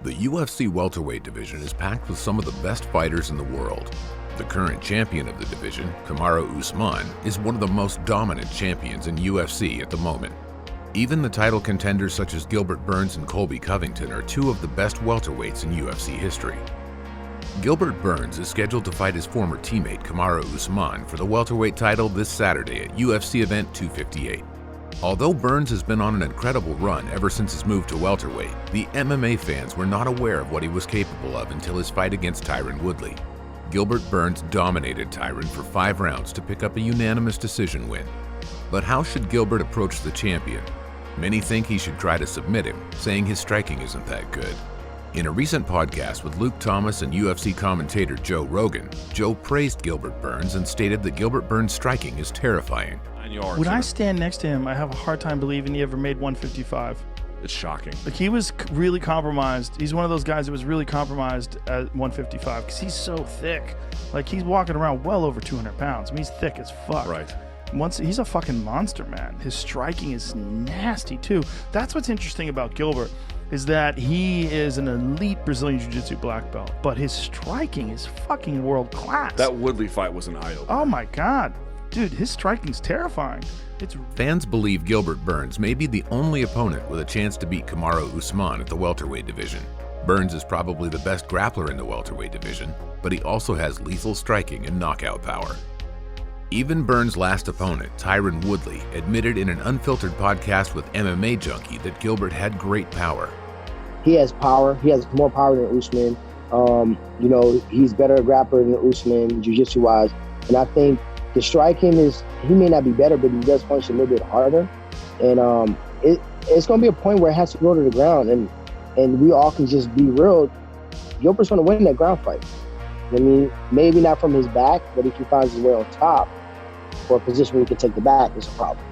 The UFC welterweight division is packed with some of the best fighters in the world. The current champion of the division, Kamaru Usman, is one of the most dominant champions in UFC at the moment. Even the title contenders such as Gilbert Burns and Colby Covington are two of the best welterweights in UFC history. Gilbert Burns is scheduled to fight his former teammate Kamaru Usman for the welterweight title this Saturday at UFC Event 258. Although Burns has been on an incredible run ever since his move to welterweight, the MMA fans were not aware of what he was capable of until his fight against Tyron Woodley. Gilbert Burns dominated Tyron for 5 rounds to pick up a unanimous decision win. But how should Gilbert approach the champion? Many think he should try to submit him, saying his striking isn't that good. In a recent podcast with Luke Thomas and UFC commentator Joe Rogan, Joe praised Gilbert Burns and stated that Gilbert Burns' striking is terrifying. When I stand next to him, I have a hard time believing he ever made 155. It's shocking. Like, he was really compromised. He's one of those guys that was really compromised at 155 because he's so thick. Like, he's walking around well over 200 pounds. I mean, he's thick as fuck. Right. He's a fucking monster, man. His striking is nasty, too. That's what's interesting about Gilbert, is that he is an elite Brazilian Jiu-Jitsu black belt, but his striking is fucking world class. That Woodley fight was an eye-opener. Oh, my God. Dude, his striking's terrifying. Fans believe Gilbert Burns may be the only opponent with a chance to beat Kamaru Usman at the welterweight division. Burns is probably the best grappler in the welterweight division, but he also has lethal striking and knockout power. Even Burns' last opponent, Tyron Woodley, admitted in an unfiltered podcast with MMA Junkie that Gilbert had great power. He has power. He has more power than Usman. He's better grappler than Usman, jiu-jitsu wise. And I think the striking he may not be better, but he does punch a little bit harder. And it's going to be a point where it has to go to the ground. And we all can just be real. Gilbert's going to win that ground fight. I mean, maybe not from his back, but if he finds his way on top for a position where he can take the back, it's a problem.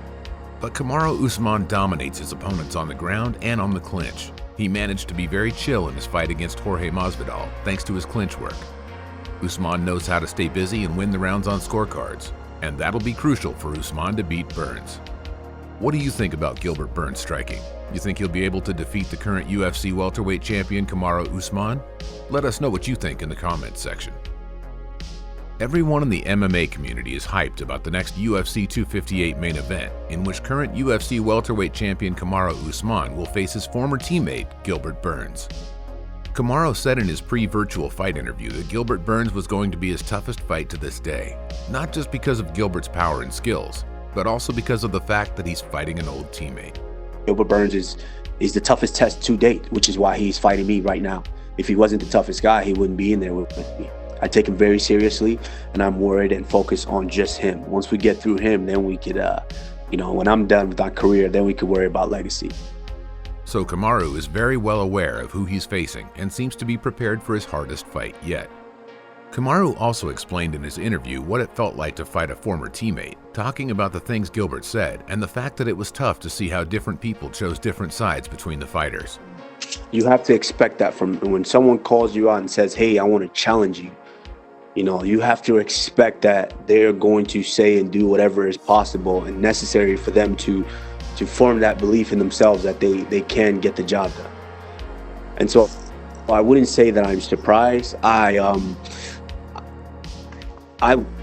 But Kamaru Usman dominates his opponents on the ground and on the clinch. He managed to be very chill in his fight against Jorge Masvidal, thanks to his clinch work. Usman knows how to stay busy and win the rounds on scorecards, and that'll be crucial for Usman to beat Burns. What do you think about Gilbert Burns' striking? You think he'll be able to defeat the current UFC welterweight champion Kamaru Usman? Let us know what you think in the comments section. Everyone in the MMA community is hyped about the next UFC 258 main event, in which current UFC welterweight champion Kamaru Usman will face his former teammate, Gilbert Burns. Kamaru said in his pre-virtual fight interview that Gilbert Burns was going to be his toughest fight to this day, not just because of Gilbert's power and skills, but also because of the fact that he's fighting an old teammate. Gilbert Burns is the toughest test to date, which is why he's fighting me right now. If he wasn't the toughest guy, he wouldn't be in there with me. I take him very seriously, and I'm worried and focused on just him. Once we get through him, then we could, when I'm done with my career, then we could worry about legacy. So Kamaru is very well aware of who he's facing and seems to be prepared for his hardest fight yet. Kamaru also explained in his interview what it felt like to fight a former teammate, talking about the things Gilbert said and the fact that it was tough to see how different people chose different sides between the fighters. You have to expect that from when someone calls you out and says, hey, I want to challenge you. You have to expect that they're going to say and do whatever is possible and necessary for them to form that belief in themselves that they can get the job done. And so I wouldn't say that I'm surprised. I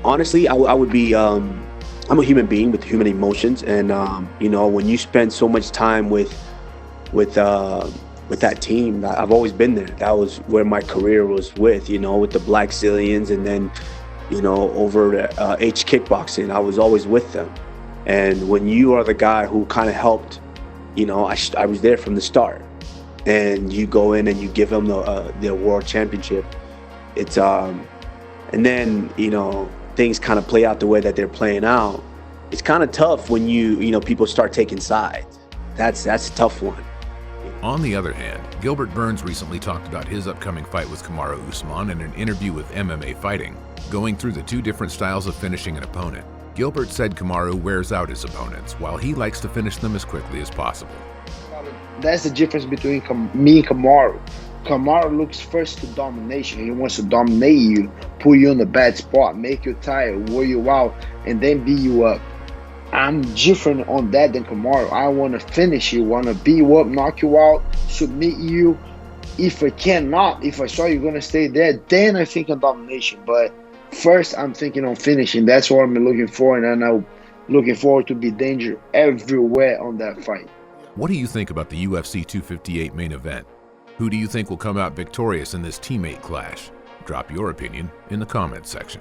honestly would be, I'm a human being with human emotions. And, when you spend so much time with that team, I've always been there. That was where my career was with the Black Zillions, and then, over H Kickboxing, I was always with them. And when you are the guy who kind of helped, I was there from the start, and you go in and you give them the world championship. It's and then things kind of play out the way that they're playing out. It's kind of tough when people start taking sides. That's a tough one. On the other hand, Gilbert Burns recently talked about his upcoming fight with Kamaru Usman in an interview with MMA Fighting, going through the 2 different styles of finishing an opponent. Gilbert said Kamaru wears out his opponents, while he likes to finish them as quickly as possible. That's the difference between me and Kamaru. Kamaru looks first to domination. He wants to dominate you, put you in a bad spot, make you tired, wear you out, and then beat you up. I'm different on that than Kamaru. I want to finish you, want to beat you up, knock you out, submit you, If I saw you're gonna stay there, then I think on domination. But first, I'm thinking on finishing. That's what I'm looking for, and I'm looking forward to be danger everywhere on that fight. What do you think about the UFC 258 main event? Who do you think will come out victorious in this teammate clash? Drop your opinion in the comments section.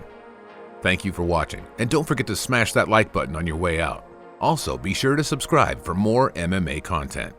Thank you for watching, and don't forget to smash that like button on your way out. Also, be sure to subscribe for more MMA content.